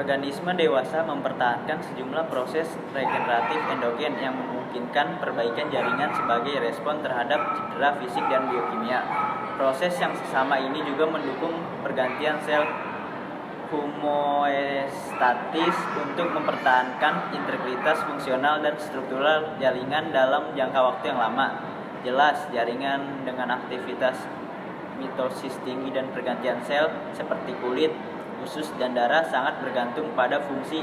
Organisme dewasa mempertahankan sejumlah proses regeneratif endogen yang memungkinkan perbaikan jaringan sebagai respon terhadap cedera fisik dan biokimia. Proses yang sesama ini juga mendukung pergantian sel homeostatis untuk mempertahankan integritas fungsional dan struktural jaringan dalam jangka waktu yang lama. Jelas, jaringan dengan aktivitas mitosis tinggi dan pergantian sel seperti kulit, usus, dan darah sangat bergantung pada fungsi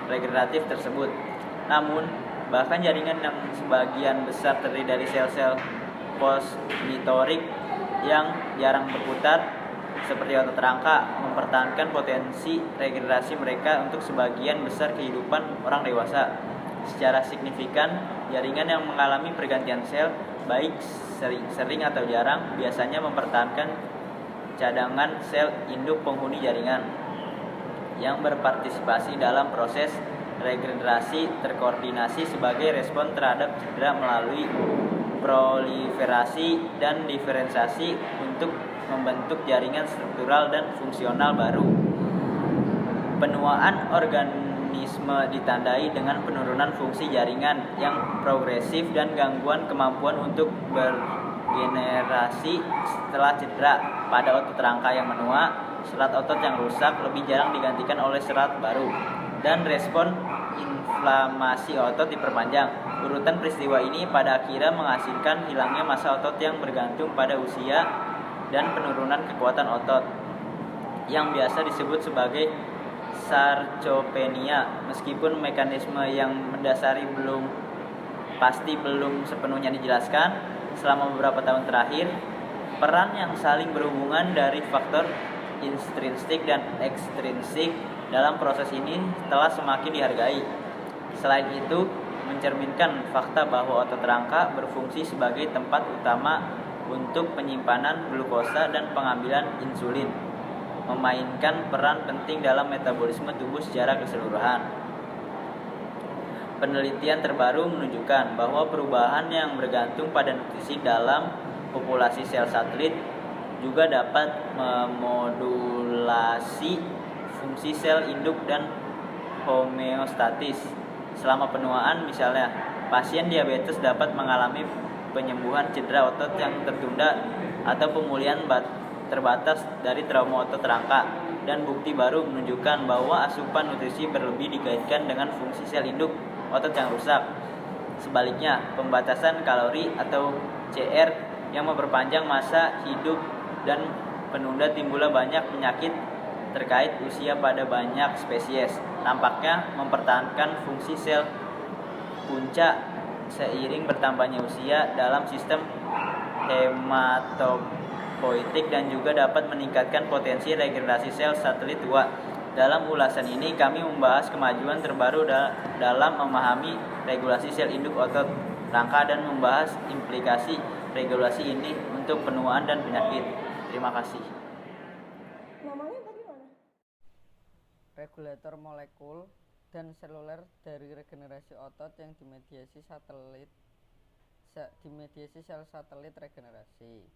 regeneratif tersebut. Namun, bahkan jaringan yang sebagian besar terdiri dari sel-sel postmitorik yang jarang berputar, seperti otot rangka, mempertahankan potensi regenerasi mereka untuk sebagian besar kehidupan orang dewasa. Secara signifikan, jaringan yang mengalami pergantian sel, baik sering atau jarang, biasanya mempertahankan cadangan sel induk penghuni jaringan yang berpartisipasi dalam proses regenerasi terkoordinasi sebagai respon terhadap cedera melalui proliferasi dan diferensiasi untuk membentuk jaringan struktural dan fungsional baru. Penuaan organisme ditandai dengan penurunan fungsi jaringan yang progresif dan gangguan kemampuan untuk bergenerasi setelah cedera. Pada otot rangka yang menua, serat otot yang rusak lebih jarang digantikan oleh serat baru, dan respon inflamasi otot diperpanjang. Urutan peristiwa ini pada akhirnya menghasilkan hilangnya massa otot yang bergantung pada usia dan penurunan kekuatan otot, yang biasa disebut sebagai sarcopenia. Meskipun mekanisme yang mendasari belum sepenuhnya dijelaskan, selama beberapa tahun terakhir, peran yang saling berhubungan dari faktor intrinsik dan ekstrinsik dalam proses ini telah semakin dihargai. Selain itu, mencerminkan fakta bahwa otot rangka berfungsi sebagai tempat utama untuk penyimpanan glukosa dan pengambilan insulin, memainkan peran penting dalam metabolisme tubuh secara keseluruhan. Penelitian terbaru menunjukkan bahwa perubahan yang bergantung pada nutrisi dalam populasi sel satelit juga dapat memodulasi fungsi sel induk dan homeostatis. Selama penuaan, misalnya, pasien diabetes dapat mengalami penyembuhan cedera otot yang tertunda atau pemulihan terbatas dari trauma otot rangka, dan bukti baru menunjukkan bahwa asupan nutrisi berlebih dikaitkan dengan fungsi sel induk otot yang rusak. Sebaliknya, pembatasan kalori atau CR yang memperpanjang masa hidup dan penunda timbulnya banyak penyakit terkait usia pada banyak spesies, nampaknya mempertahankan fungsi sel punca seiring bertambahnya usia dalam sistem hematopoietik, dan juga dapat meningkatkan potensi regenerasi sel satelit tua. Dalam ulasan ini kami membahas kemajuan terbaru dalam memahami regulasi sel induk otot rangka dan membahas implikasi regulasi ini untuk penuaan dan penyakit. Terima kasih. Namanya tadi mana? Regulator molekul dan seluler dari regenerasi otot yang dimediasi sel satelit regenerasi.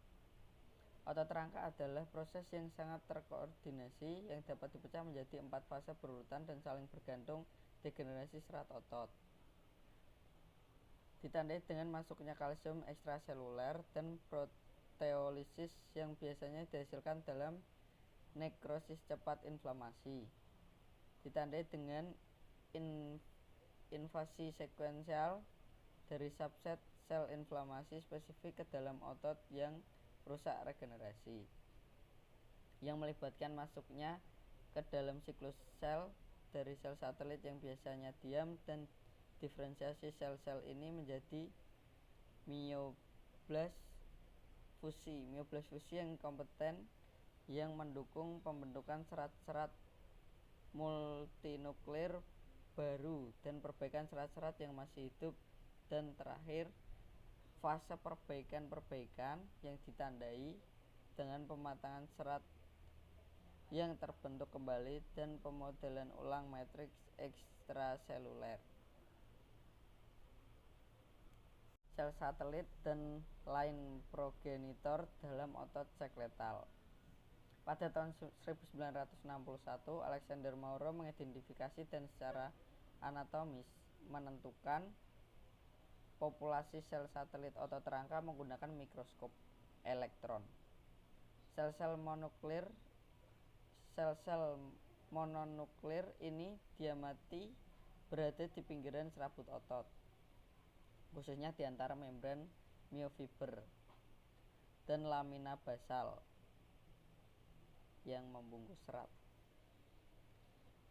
Otot rangka adalah proses yang sangat terkoordinasi yang dapat dipecah menjadi 4 fase berurutan dan saling bergantung degenerasi serat otot. Ditandai dengan masuknya kalsium ekstraseluler dan proteolisis yang biasanya dihasilkan dalam nekrosis cepat inflamasi. Ditandai dengan invasi sekuensial dari subset sel inflamasi spesifik ke dalam otot yang rusak regenerasi, yang melibatkan masuknya ke dalam siklus sel dari sel satelit yang biasanya diam, dan diferensiasi sel-sel ini menjadi myoblast fusi yang kompeten yang mendukung pembentukan serat-serat multinukleer baru dan perbaikan serat-serat yang masih hidup. Dan terakhir, fase perbaikan yang ditandai dengan pematangan serat yang terbentuk kembali dan pemodelan ulang matriks ekstraseluler. Sel satelit dan lain progenitor dalam otot skeletal. Pada tahun 1961, Alexander Maurer mengidentifikasi dan secara anatomis menentukan populasi sel satelit otot rangka menggunakan mikroskop elektron. Sel-sel mononuklir ini diamati berada di pinggiran serabut otot, khususnya di antara membran myofiber dan lamina basal yang membungkus serat.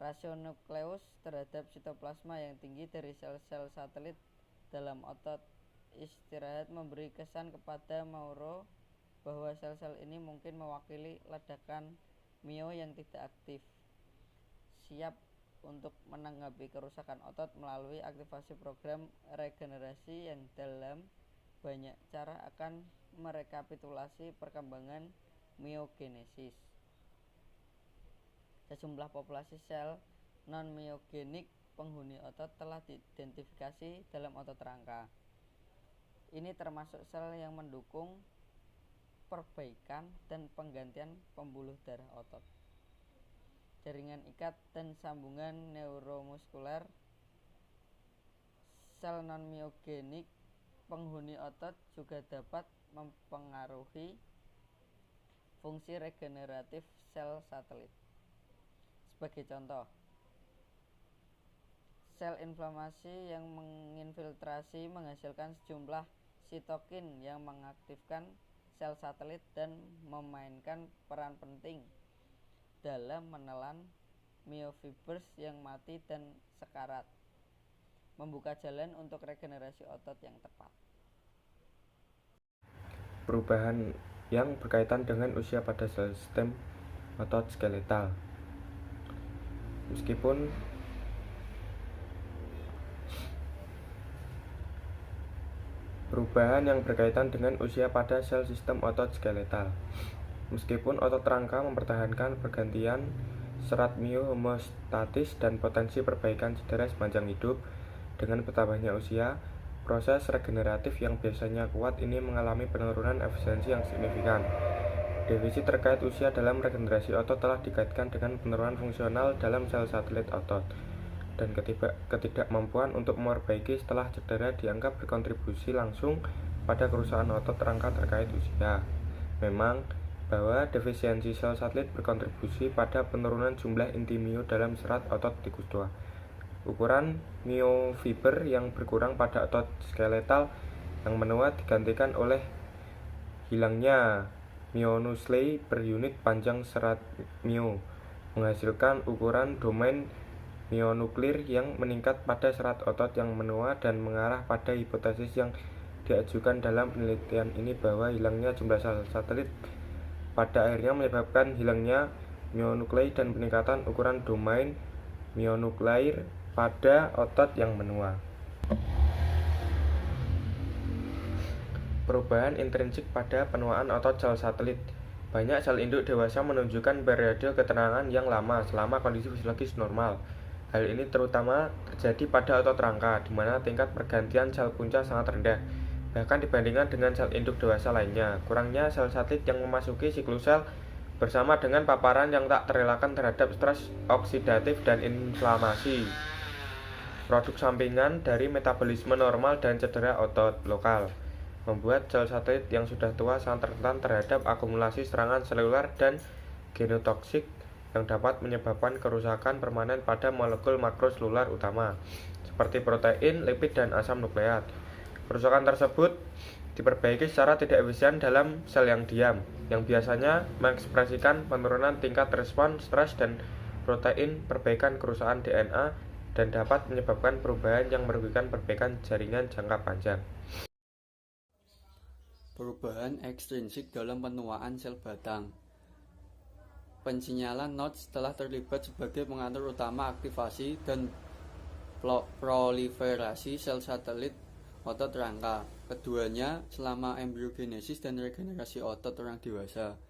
Rasio nukleus terhadap sitoplasma yang tinggi dari sel-sel satelit dalam otot istirahat memberi kesan kepada Maurer bahwa sel-sel ini mungkin mewakili ledakan myo yang tidak aktif, siap untuk menanggapi kerusakan otot melalui aktivasi program regenerasi yang dalam banyak cara akan merekapitulasi perkembangan myogenesis. Sejumlah populasi sel non-myogenik penghuni otot telah diidentifikasi dalam otot rangka. Ini termasuk sel yang mendukung perbaikan dan penggantian pembuluh darah otot, jaringan ikat dan sambungan neuromuskuler. Sel non-myogenik penghuni otot juga dapat mempengaruhi fungsi regeneratif sel satelit. Sebagai contoh, sel inflamasi yang menginfiltrasi menghasilkan sejumlah sitokin yang mengaktifkan sel satelit dan memainkan peran penting dalam menelan myofibers yang mati dan sekarat, membuka jalan untuk regenerasi otot yang tepat. Perubahan yang berkaitan dengan usia pada sel sistem otot skeletal. Meskipun perubahan yang berkaitan dengan usia pada sel sistem otot skeletal. Meskipun otot rangka mempertahankan pergantian serat myo homeostatis dan potensi perbaikan cedera sepanjang hidup, dengan bertambahnya usia, proses regeneratif yang biasanya kuat ini mengalami penurunan efisiensi yang signifikan. Defisit terkait usia dalam regenerasi otot telah dikaitkan dengan penurunan fungsional dalam sel satelit otot, dan ketidakmampuan untuk memperbaiki setelah cedera dianggap berkontribusi langsung pada kerusakan otot rangka terkait usia. Memang bahwa defisiensi sel satelit berkontribusi pada penurunan jumlah inti myo dalam serat otot tikus tua. Ukuran myofiber yang berkurang pada otot skeletal yang menua digantikan oleh hilangnya myonuclei per unit panjang serat myo, menghasilkan ukuran domain myonuklir yang meningkat pada serat otot yang menua, dan mengarah pada hipotesis yang diajukan dalam penelitian ini bahwa hilangnya jumlah sel satelit pada akhirnya menyebabkan hilangnya myonuclei dan peningkatan ukuran domain myonukleir pada otot yang menua. Perubahan intrinsik pada penuaan otot sel satelit. Banyak sel induk dewasa menunjukkan periode keterangan yang lama selama kondisi fisiologis normal. Hal ini terutama terjadi pada otot rangka, di mana tingkat pergantian sel punca sangat rendah, bahkan dibandingkan dengan sel induk dewasa lainnya. Kurangnya sel satelit yang memasuki siklus sel bersama dengan paparan yang tak terelakkan terhadap stres oksidatif dan inflamasi, produk sampingan dari metabolisme normal dan cedera otot lokal, membuat sel satelit yang sudah tua sangat rentan terhadap akumulasi serangan seluler dan genotoksik yang dapat menyebabkan kerusakan permanen pada molekul makroseluler utama, seperti protein, lipid, dan asam nukleat. Kerusakan tersebut diperbaiki secara tidak efisien dalam sel yang diam, yang biasanya mengekspresikan penurunan tingkat respon stres dan protein, perbaikan kerusakan DNA, dan dapat menyebabkan perubahan yang merugikan perbaikan jaringan jangka panjang. Perubahan ekstrinsik dalam penuaan sel batang. Pensinyalan Notch telah terlibat sebagai pengatur utama aktivasi dan proliferasi sel satelit otot rangka. Keduanya selama embriogenesis dan regenerasi otot orang dewasa.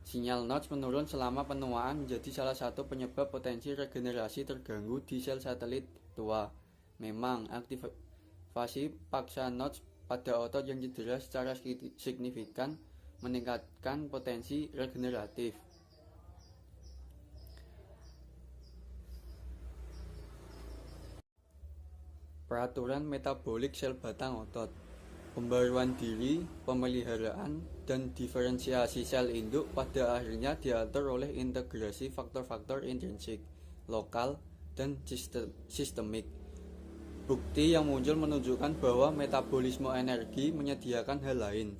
Sinyal Notch menurun selama penuaan menjadi salah satu penyebab potensi regenerasi terganggu di sel satelit tua. Memang, aktivasi paksa Notch pada otot yang cedera secara signifikan meningkatkan potensi regeneratif. peraturan metabolik sel batang otot, pembaruan diri, pemeliharaan, dan diferensiasi sel induk pada akhirnya diatur oleh integrasi faktor-faktor intrinsik, lokal, dan sistemik. Bukti yang muncul menunjukkan bahwa metabolisme energi menyediakan hal lain.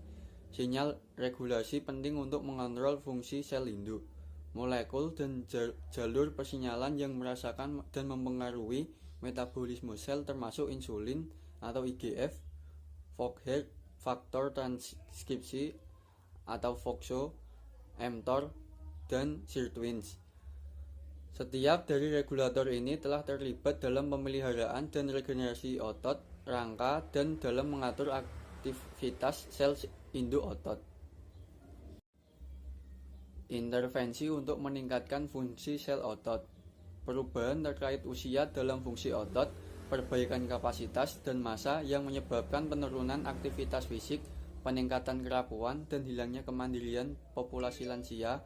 Sinyal regulasi penting untuk mengontrol fungsi sel induk, molekul, dan jalur persinyalan yang merasakan dan mempengaruhi metabolisme sel termasuk insulin atau IGF, Fockhead, faktor transkripsi atau FOXO, mTOR, dan sirtuins. Setiap dari regulator ini telah terlibat dalam pemeliharaan dan regenerasi otot, rangka, dan dalam mengatur aktivitas sel induk otot. Intervensi untuk meningkatkan fungsi sel otot. Perubahan terkait usia dalam fungsi otot, perbaikan kapasitas dan massa yang menyebabkan penurunan aktivitas fisik, peningkatan kerapuhan, dan hilangnya kemandirian populasi lansia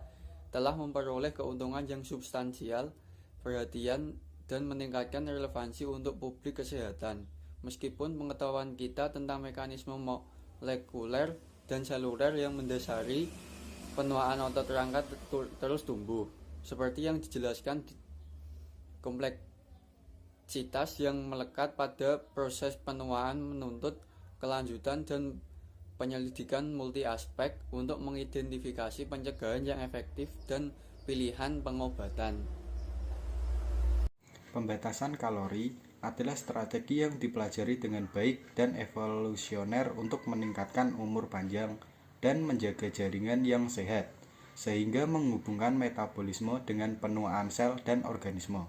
telah memperoleh keuntungan yang substansial, perhatian, dan meningkatkan relevansi untuk publik kesehatan. Meskipun pengetahuan kita tentang mekanisme molekuler dan seluler yang mendasari penuaan otot rangka terus tumbuh, seperti yang dijelaskan kompleksitas yang melekat pada proses penuaan menuntut kelanjutan dan penyelidikan multi aspek untuk mengidentifikasi pencegahan yang efektif dan pilihan pengobatan. Pembatasan kalori adalah strategi yang dipelajari dengan baik dan evolusioner untuk meningkatkan umur panjang dan menjaga jaringan yang sehat, sehingga menghubungkan metabolisme dengan penuaan sel dan organisme.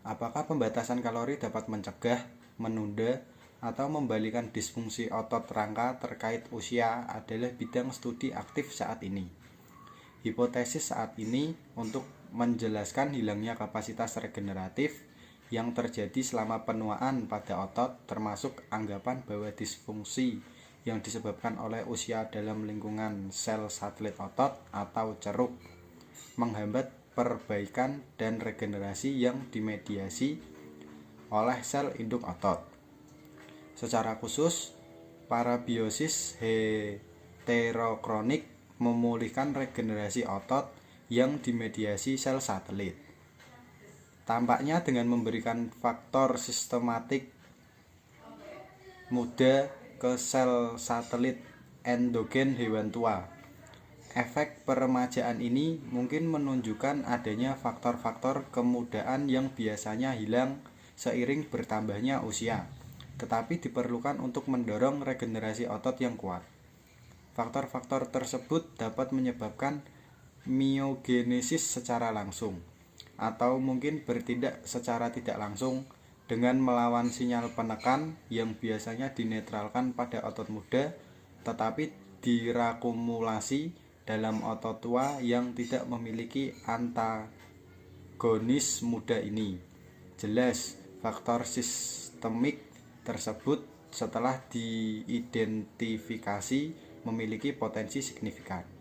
Apakah pembatasan kalori dapat mencegah, menunda, atau membalikan disfungsi otot rangka terkait usia adalah bidang studi aktif saat ini. Hipotesis saat ini untuk menjelaskan hilangnya kapasitas regeneratif yang terjadi selama penuaan pada otot, termasuk anggapan bahwa disfungsi yang disebabkan oleh usia dalam lingkungan sel satelit otot atau ceruk menghambat perbaikan dan regenerasi yang dimediasi oleh sel induk otot. Secara khusus, parabiosis heterokronik memulihkan regenerasi otot yang dimediasi sel satelit. Tampaknya dengan memberikan faktor sistematik muda ke sel satelit endogen hewan tua. Efek peremajaan ini mungkin menunjukkan adanya faktor-faktor kemudaan yang biasanya hilang seiring bertambahnya usia, tetapi diperlukan untuk mendorong regenerasi otot yang kuat. Faktor-faktor tersebut dapat menyebabkan miogenesis secara langsung, atau mungkin bertindak secara tidak langsung dengan melawan sinyal penekan yang biasanya dinetralkan pada otot muda, tetapi dirakumulasi dalam otot tua yang tidak memiliki antagonis muda ini. Jelas, faktor sistemik tersebut setelah diidentifikasi memiliki potensi signifikan.